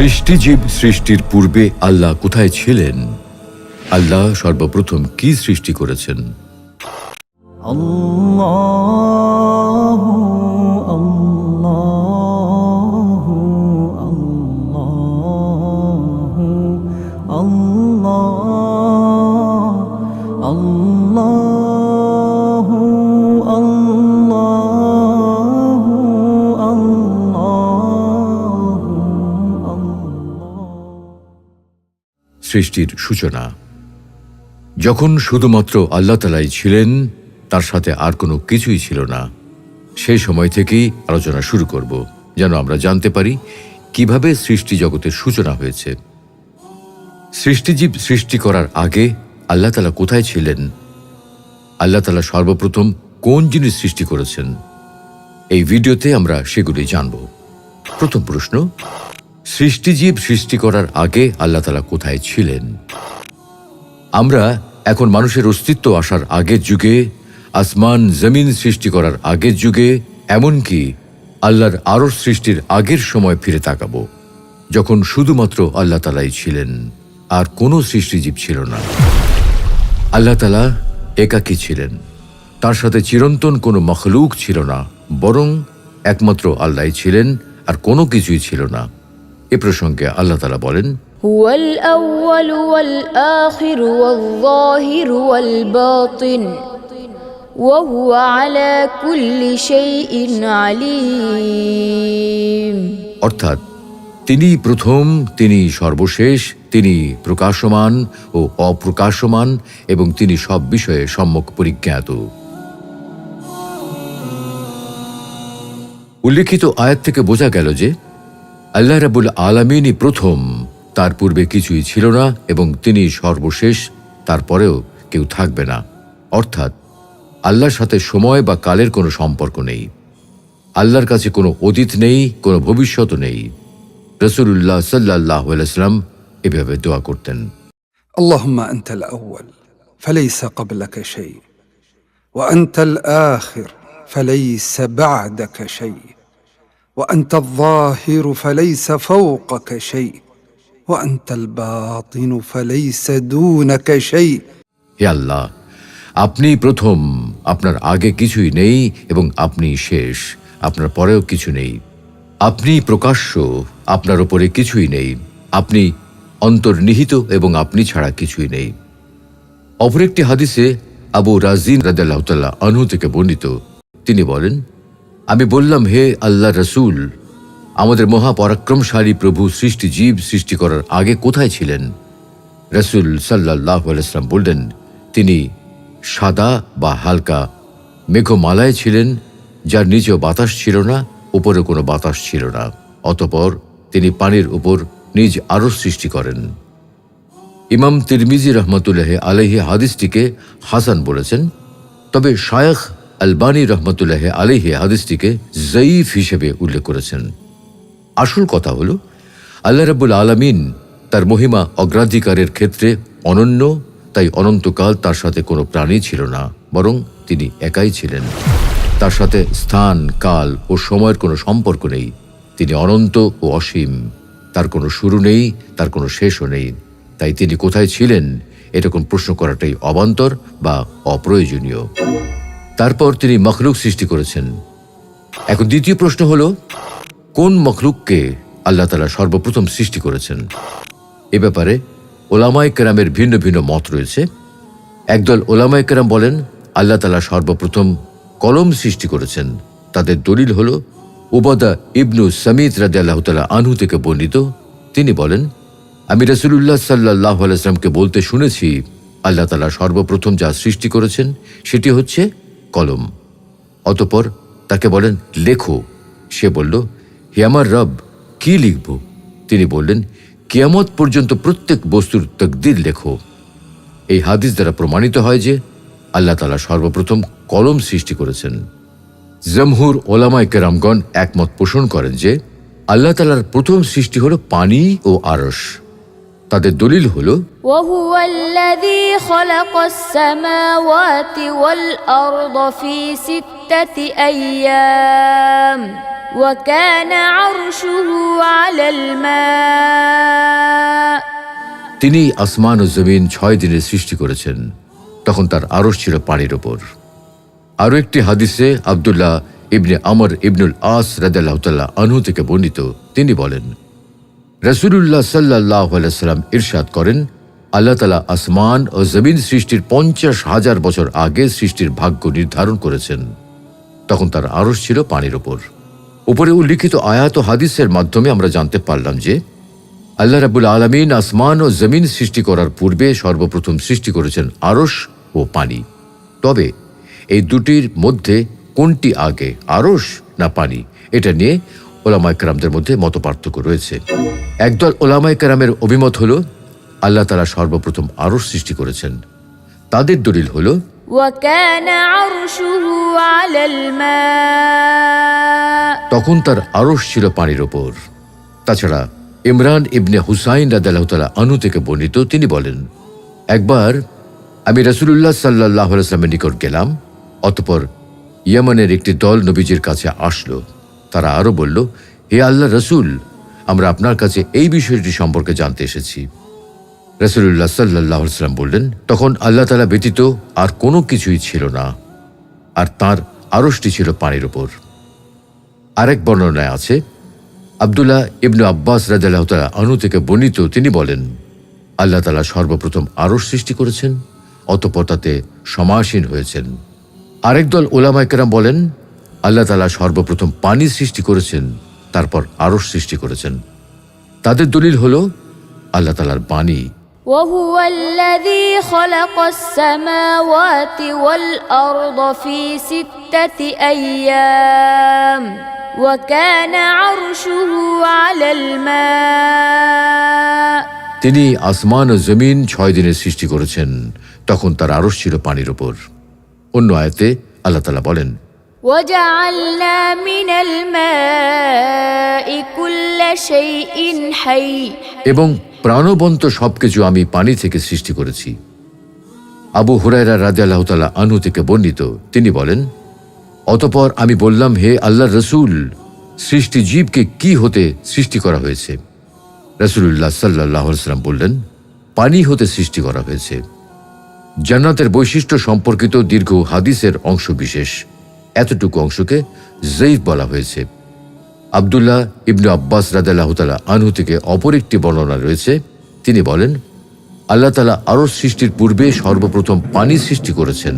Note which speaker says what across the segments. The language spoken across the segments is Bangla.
Speaker 1: সৃষ্টিজীব সৃষ্টির পূর্বে আল্লাহ কোথায় ছিলেন? আল্লাহ সর্বপ্রথম কি সৃষ্টি করেছেন?
Speaker 2: আল্লাহু আল্লাহু আল্লাহু আল্লাহ আল্লাহু আল্লাহু আল্লাহু
Speaker 1: সৃষ্টির সূচনা। যখন শুধুমাত্র আল্লাহ তাআলাই ছিলেন, তার সাথে আর কোনো কিছুই ছিল না, সেই সময় থেকেই আলোচনা শুরু করব, যেন আমরা জানতে পারি কিভাবে সৃষ্টি জগতের সূচনা হয়েছে। সৃষ্টিজীব সৃষ্টি করার আগে আল্লাহ তাআলা কোথায় ছিলেন? আল্লাহ তাআলা সর্বপ্রথম কোন জিনিস সৃষ্টি করেছেন? এই ভিডিওতে আমরা সেগুলি জানব। প্রথম প্রশ্ন, সৃষ্টিজীব সৃষ্টি করার আগে আল্লাহ তাআলা কোথায় ছিলেন? আমরা এখন মানুষের অস্তিত্ব আসার আগের যুগে, আসমান জমিন সৃষ্টি করার আগের যুগে, এমনকি আল্লাহর আরশ সৃষ্টির আগের সময় ফিরে তাকাবো, যখন শুধুমাত্র আল্লাহ তাআলাই ছিলেন, আর কোনো সৃষ্টিজীব ছিল না। আল্লাহ তাআলা একাকী ছিলেন, তার সাথে চিরন্তন কোনো মখলুক ছিল না, বরং একমাত্র আল্লাহই ছিলেন, আর কোনো কিছুই ছিল না। এ প্রসঙ্গে আল্লাহ তাআলা বলেন,
Speaker 3: هو الأول والآخر والظاهر والباطن وهو على كل شيء عليم।
Speaker 1: অর্থাৎ তিনি প্রথম, তিনি সর্বশেষ, তিনি প্রকাশমান ও অপ্রকাশমান, এবং তিনি সব বিষয়ে সম্যক পরিজ্ঞাত। উল্লেখিত আয়াত থেকে বোঝা গেল যে আল্লাহ রাব্বুল আলামিনই প্রথম, তার পূর্বে কিছুই ছিল না, এবং তিনি সর্বশেষ, তারপরেও কেউ থাকবে না। অর্থাৎ আল্লাহর সাথে সময় বা কালের কোনো সম্পর্ক নেই। আল্লাহর কাছে কোনো অতীত নেই, কোনো ভবিষ্যৎ নেই। রাসূলুল্লাহ সাল্লাল্লাহু আলাইহি ওয়াসাল্লাম এভাবে দোয়া করতেন,
Speaker 4: اللهم أنت الأول فليس قبلك شيء وأنت الآخر فليس بعدك شيء وأنت الظاهر فليس فوقك شيء وأنت الباطن فليس دونك شيء।
Speaker 1: হে আল্লাহ, আপনি প্রথম, আপনার আগে কিছুই নেই, এবং আপনি শেষ, আপনার পরেও কিছু নেই। আপনি প্রকাশ্য, আপনার উপরে কিছুই নেই। আপনি অন্তর্নিহিত, এবং আপনি ছাড়া কিছুই নেই। অপর একটি হাদিসে আবু রাজিন রাদিয়াল্লাহু তাআলা আনহু থেকে বর্ণিত, তিনি বলেন, আমি বললাম, হে আল্লাহ রসুল, আমাদের মহাপরাক্রমশালী প্রভু সৃষ্টিজীব সৃষ্টি করার আগে কোথায় ছিলেন? রসুল সাল্লাল্লাহু আলাইহি ওয়াসাল্লাম বললেন, তিনি সাদা বা হালকা মেঘমালায় ছিলেন, যার নিচেও বাতাস ছিল না, উপরে কোনো বাতাস ছিল না। অতঃপর তিনি পানির উপর নিজ আরশ সৃষ্টি করেন। ইমাম তিরমিজি রহমতুল্লাহ আলাইহি হাদিসটিকে হাসান বলেছেন, তবে শায়খ আলবানী রহমতুল্লাহ আলাইহি হাদিসটিকে যঈফ হিসেবে উল্লেখ করেছেন। আসল কথা হলো, আল্লাহ রাব্বুল আলামিন তার মহিমা অগ্রাধিকারের ক্ষেত্রে অনন্য, তাই অনন্তকাল তার সাথে কোনো প্রাণী ছিল না, বরং তিনি একাই ছিলেন। তার সাথে স্থান, কাল ও সময়ের কোনো সম্পর্ক নেই। তিনি অনন্ত ও অসীম, তার কোনো শুরু নেই, তার কোনো শেষও নেই। তাই তিনি কোথায় ছিলেন, এরকম প্রশ্ন করাটাই অবান্তর বা অপ্রয়োজনীয়। তারপর তিনি মখলুক সৃষ্টি করেছেন। এখন দ্বিতীয় প্রশ্ন হলো, কোন মখলুককে আল্লাহ তাআলা সর্বপ্রথম সৃষ্টি করেছেন? এ ব্যাপারে ওলামায়ে কেরামের ভিন্ন ভিন্ন মত রয়েছে। একদল ওলামায়ে কেরাম বলেন, আল্লাহ তাআলা সর্বপ্রথম কলম সৃষ্টি করেছেন। তাদের দলিল হলো উবাদা ইবনু সামিত রাদিয়াল্লাহু তাআলা আনহু থেকে বর্ণিত। তিনি বলেন, আমি রাসূলুল্লাহ সাল্লাল্লাহু আলাইহি ওয়াসাল্লামকে বলতে শুনেছি, আল্লাহ তাআলা সর্বপ্রথম যা সৃষ্টি করেছেন সেটি হচ্ছে কলম। অতঃপর তাকে বলেন, লেখো। সে বলল, হে আমার রব, কি লিখব? তিনি বললেন, কিয়ামত পর্যন্ত প্রত্যেক বস্তুর তাকদীর লেখো। এই হাদিস দ্বারা প্রমাণিত হয় যে আল্লাহ তাআলা সর্বপ্রথম কলম সৃষ্টি করেছেন। জমহুর ওলামায়ে কেরামগণ একমত পোষণ করেন যে আল্লাহ তাআলার প্রথম সৃষ্টি হলো পানি ও আরশ। তাদের দলিল হলো,
Speaker 3: وهو الذي خلق السماوات والأرض في 6 أيام وكان عرشه على الماء
Speaker 1: তিনি আসমান ও জমিন 6 দিনে সৃষ্টি করেছেন, তখন তার আরশ ছিল পানির ওপর। আরও একটি হাদিসে আব্দুল্লাহ ইবনে আমর ইবনুল আস রাদিয়াল্লাহু তাআলা আনহু থেকে বর্ণিত, তিনি বলেন, রাসূলুল্লাহ সাল্লাল্লাহু আলাইহি ওয়াসাল্লাম ইরশাদ করেন, আল্লাহ তাআলা আসমান ও জমিন সৃষ্টির 50,000 বছর আগে সৃষ্টির ভাগ্য নির্ধারণ করেছেন, তখন তার আরশ ছিল পানির ওপর। উপরে উল্লিখিত আয়াত ও হাদিসের মাধ্যমে আমরা জানতে পারলাম যে আল্লাহ রাব্বুল আলামিন আসমান ও জমিন সৃষ্টি করার পূর্বে সর্বপ্রথম সৃষ্টি করেছেন আরশ ও পানি। তবে এই দুটির মধ্যে কোনটি আগে, আরশ না পানি, এটা নিয়ে ওলামায়ে কেরামদের মধ্যে মতপার্থক্য রয়েছে। একদল ওলামায়ে কেরামের অভিমত হলো আল্লাহ তাআলা সর্বপ্রথম আরশ সৃষ্টি করেছেন। তাদের দলিল হলো
Speaker 3: وكان عرشه على الماء
Speaker 1: তখন তার আরশ ছিল পানির ওপর। তাছাড়া ইমরান ইবনে হুসাইন রাদিয়াল্লাহু তাআলা আনহু থেকে বর্ণিত, তিনি বলেন, একবার আমি রাসূলুল্লাহ সাল্লাল্লাহু আলাইহি ওয়াসাল্লামের নিকট গেলাম, অতঃপর ইয়েমেনের একটি দল নবীজির কাছে আসলো। তারা আরো বলল, হে আল্লাহ রসুল, আমরা আপনার কাছে এই বিষয়টি সম্পর্কে জানতে এসেছি। রাসূলুল্লাহ সাল্লাল্লাহু আলাইহি ওয়াসাল্লাম বললেন, তখন আল্লাহ তাআলা ব্যতীত আর কোনো কিছুই ছিল না, আর তাঁর আরশটি ছিল পানির ওপর। আরেক বর্ণনায় আছে, আব্দুল্লাহ ইবনে আব্বাস রাদিয়াল্লাহু তাআলা আনহু থেকে বর্ণিত, তিনি বলেন, আল্লাহ তাআলা সর্বপ্রথম আরশ সৃষ্টি করেছেন, অতঃপর তাতে সমাসীন হয়েছেন। আরেক দল উলামায়ে কেরাম বলেন, আল্লাহ তাআলা সর্বপ্রথম পানি সৃষ্টি করেছেন, তারপর আরশ সৃষ্টি করেছেন। তাদের দলিল হলো আল্লাহ তাআলার বাণী।
Speaker 3: وهو الذي خلق السماوات والأرض في 6 أيام وكان عرشه على الماء
Speaker 1: তিনি আসমান ও জমিন 6 দিনে সৃষ্টি করেছেন, তখন তার আরশ ছিল পানির ওপর। অন্য আয়াতে আল্লাহ তাআলা বলেন,
Speaker 3: وجعلنا من الماء كل شيء حي
Speaker 1: এবং প্রাণবন্ত সবকিছু আমি পানি থেকে সৃষ্টি করেছি। আবু হুরায়রা রাদিয়াল্লাহু তাআলা আনহু থেকে বর্ণিত, তিনি বলেন, অতঃপর আমি বললাম, হে আল্লাহর রসূল, সৃষ্টি জীবকে কি হতে সৃষ্টি করা হয়েছে? রাসূলুল্লাহ সাল্লাল্লাহু আলাইহি ওয়াসাল্লাম বললেন, পানি হতে সৃষ্টি করা হয়েছে। জান্নাতের বৈশিষ্ট্য সম্পর্কিত দীর্ঘ হাদিসের অংশ বিশেষ এতটুকু অংশকে যঈফ বলা হয়েছে। আব্দুল্লাহ ইবনে আব্বাস রাদিয়াল্লাহু তাআলা আনহু থেকে অপর একটি বর্ণনা রয়েছে, তিনি বলেন, আল্লাহ তাআলা আরশ সৃষ্টির পূর্বে সর্বপ্রথম পানি সৃষ্টি করেছেন,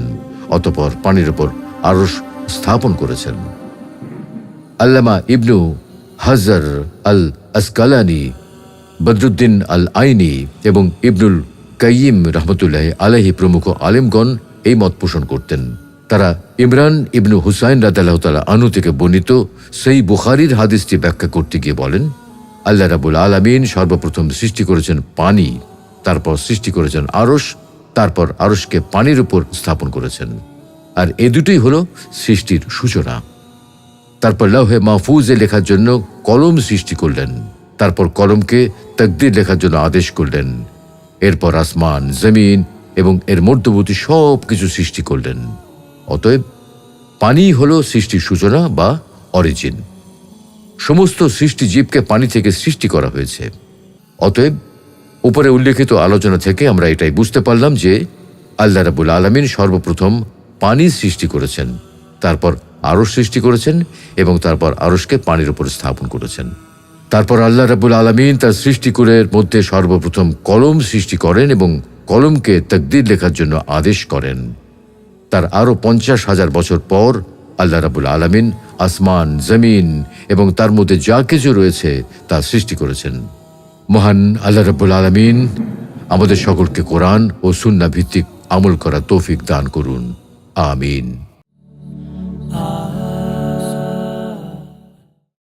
Speaker 1: অতঃপর পানির উপর আরশ স্থাপন করেছেন। আল্লামা ইবনু হাজার আল আসকালানি, বদরুদ্দিন আল আইনি এবং ইবনুল কাইয়িম রহমতুল্লাহ আলাইহি প্রমুখ আলেমগণ এই মত পোষণ করতেন। তারা ইমরান ইবনু হুসাইন রাদিয়াল্লাহু তাআলা আনহু থেকে বর্ণিত সহিহ বুখারীর হাদিসটি ব্যাখ্যা করতে গিয়ে বলেন, আল্লাহ রাব্বুল আলামিন সর্বপ্রথম সৃষ্টি করেছেন পানি, তারপর সৃষ্টি করেছেন আরশ, তারপর আরশকে পানির উপর স্থাপন করেছেন। আর এ দুটোই হলো সৃষ্টির সূচনা। তারপর লাউহে মাহফুজে লেখার জন্য কলম সৃষ্টি করলেন, তারপর কলমকে তাকদীর লেখার জন্য আদেশ করলেন, এরপর আসমান, জমিন এবং এর মধ্যবর্তী সব কিছু সৃষ্টি করলেন। অতএব পানি হলো সৃষ্টির সূচনা বা অরিজিন। সমস্ত সৃষ্টি জীবকে পানি থেকে সৃষ্টি করা হয়েছে। অতএব উপরে উল্লেখিত আলোচনা থেকে আমরা এটাই বুঝতে পারলাম যে আল্লাহ রাব্বুল আলামিন সর্বপ্রথম পানি সৃষ্টি করেছেন, তারপর আরশ সৃষ্টি করেছেন এবং তারপর আরশকে পানির উপর স্থাপন করেছেন। তারপর আল্লাহ রাব্বুল আলামিন তার সৃষ্টিকুলের মধ্যে সর্বপ্রথম কলম সৃষ্টি করেন এবং কলমকে তাকদীর লেখার জন্য আদেশ করেন। তার আরও 50,000 বছর পর আল্লাহ রাব্বুল আলামিন আসমান, জমিন এবং তার মধ্যে যা কিছু রয়েছে তা সৃষ্টি করেছেন। মহান আল্লাহ রাব্বুল আলামিন আমাদের সকলকে কোরআন ও সুন্নাহ ভিত্তিক আমল করার তৌফিক দান করুন। আমিন।